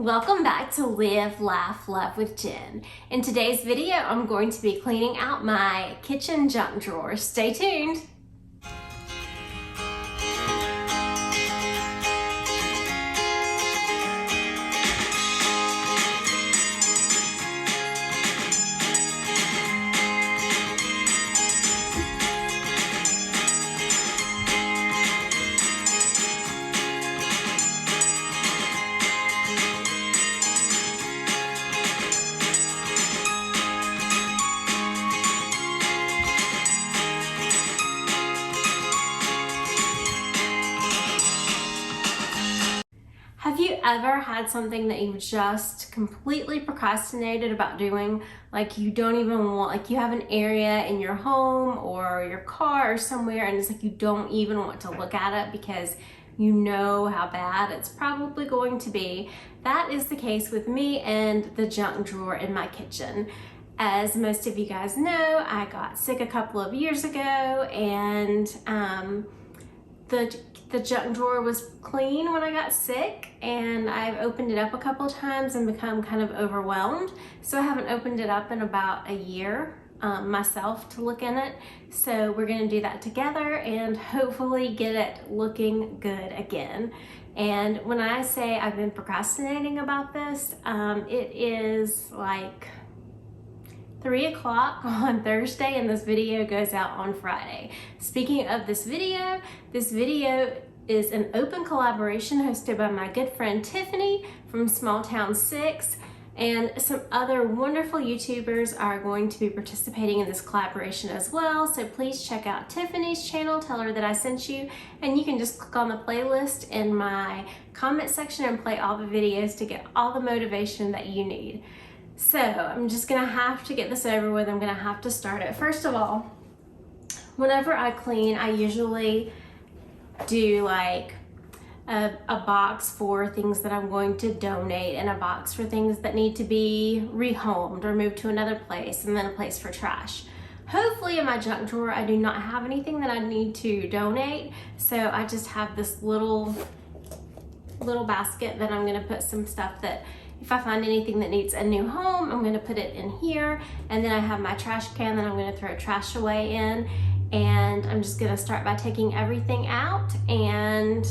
Welcome back to Live, Laugh, Love with Jen. In today's video, I'm going to be cleaning out my kitchen junk drawer. Stay tuned. Have you ever had something that you just completely procrastinated about doing? Like you don't even want, like you have an area in your home or your car or somewhere and it's like you don't even want to look at it because you know how bad it's probably going to be. That is the case with me and the junk drawer in my kitchen. As most of you guys know, I got sick a couple of years ago and the junk drawer was clean when I got sick, and I've opened it up a couple of times and become kind of overwhelmed. So I haven't opened it up in about a year myself to look in it. So we're gonna do that together and hopefully get it looking good again. And when I say I've been procrastinating about this, it is like 3 o'clock on Thursday and this video goes out on Friday. Speaking of this video is an open collaboration hosted by my good friend Tiffany from Small Town 6, and some other wonderful YouTubers are going to be participating in this collaboration as well. So please check out Tiffany's channel, tell her that I sent you, and you can just click on the playlist in my comment section and play all the videos to get all the motivation that you need. So I'm just gonna have to get this over with. I'm gonna have to start it. First of all, whenever I clean, I usually do like a box for things that I'm going to donate and a box for things that need to be rehomed or moved to another place, and then a place for trash. Hopefully in my junk drawer, I do not have anything that I need to donate. So I just have this little basket that I'm gonna put some stuff that if I find anything that needs a new home, I'm gonna put it in here. And then I have my trash can that I'm gonna throw trash away in. And I'm just gonna start by taking everything out and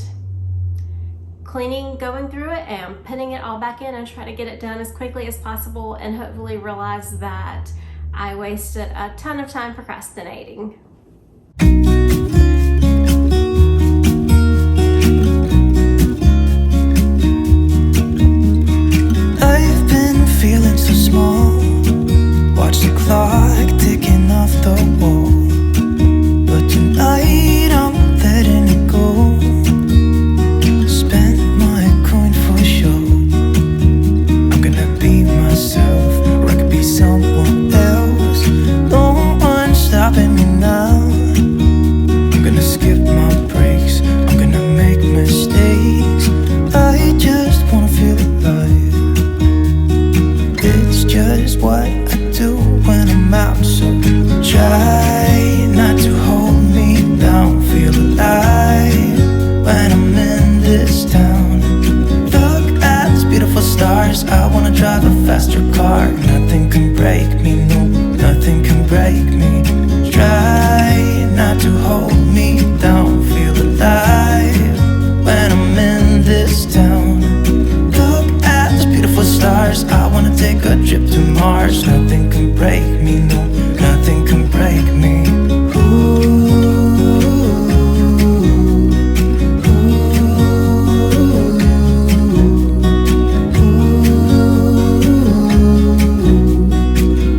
cleaning, going through it and putting it all back in and try to get it done as quickly as possible and hopefully realize that I wasted a ton of time procrastinating. Feeling so small, watch the clock ticking off the wall. But tonight I'm letting it go. Spend my coin for sure. I'm gonna be myself, or I could be someone else. No one's stopping me now. I'm gonna skip my breaks, I'm gonna make mistakes. I just wanna feel alive. It's just what I do when I'm out, so try not to hold me down. Feel alive when I'm in this town. Look at these beautiful stars, I wanna drive a faster car. Nothing can break me, no, nothing can break me. Try not to hold me down. Feel alive when I'm in this town. Stars, I wanna take a trip to Mars. Nothing can break me, no, nothing can break me.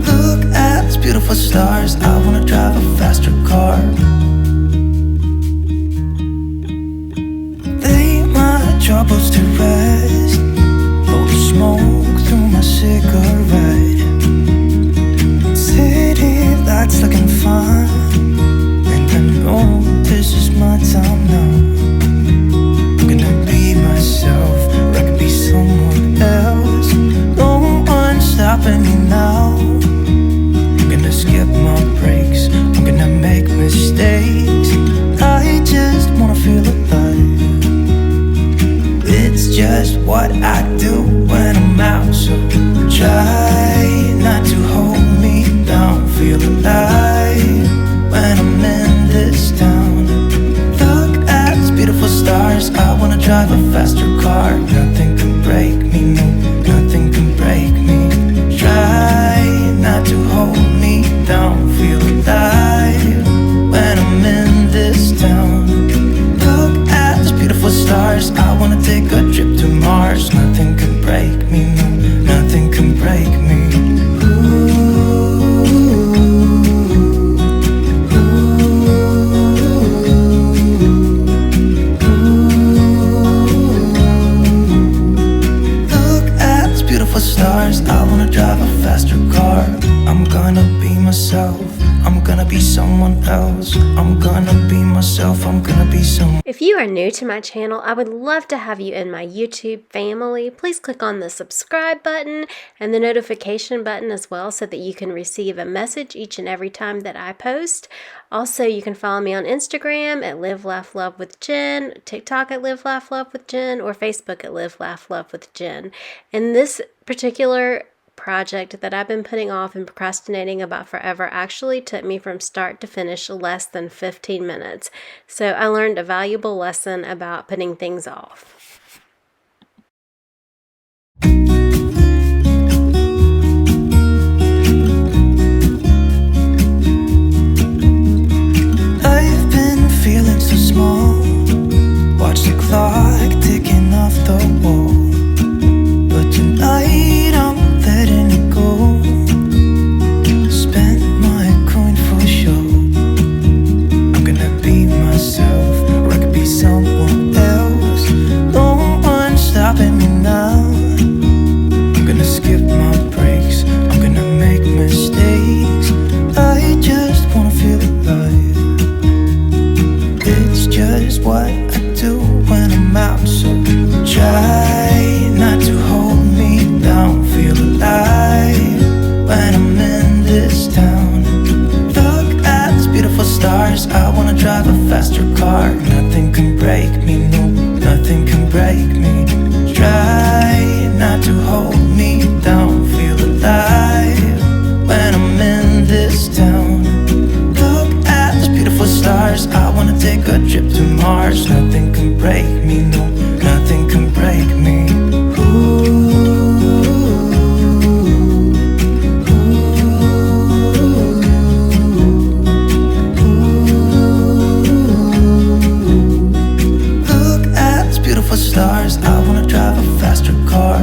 Look at these beautiful stars, I wanna drive a faster car. Lay my troubles to rest, smoke through my cigarette, sit stars. I wanna drive a faster car. I'm gonna be myself. I'm gonna be someone else. I'm gonna be myself. I'm gonna be someone. If you are new to my channel, I would love to have you in my YouTube family. Please click on the subscribe button and the notification button as well so that you can receive a message each and every time that I post. Also, you can follow me on Instagram at Live Laugh Love with Jen, TikTok at Live Laugh Love with Jen, or Facebook at Live Laugh Love with Jen. And this particular project that I've been putting off and procrastinating about forever actually took me from start to finish less than 15 minutes. So I learned a valuable lesson about putting things off. I've been feeling so small. Watch the clock ticking off the wall. But tonight I'm letting it go. Spend my coin for sure. I'm gonna be myself, or I could be someone else. No one's stopping me now. I'm gonna skip my breaks. I'm gonna make mistakes. I just wanna feel alive. It's just what I do when I'm out, so try not to hold me down. Feel alive when I'm in this town. Look at these beautiful stars. I wanna drive a faster car. Nothing can break me, no, nothing can break me. Try not to hold me down. Feel alive when I'm in this town. Look at these beautiful stars. I wanna take a trip to Mars. Nothing can break me, no, nothing can break me. Look at these beautiful stars. I wanna drive a faster car.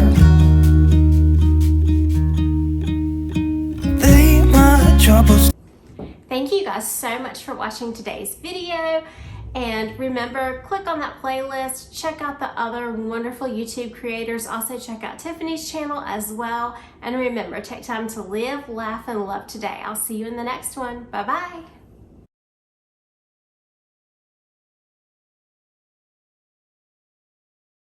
They my troubles. Thank you guys so much for watching today's video. And remember, click on that playlist, check out the other wonderful YouTube creators. Also check out Tiffany's channel as well. And remember, take time to live, laugh, and love today. I'll see you in the next one. Bye-bye.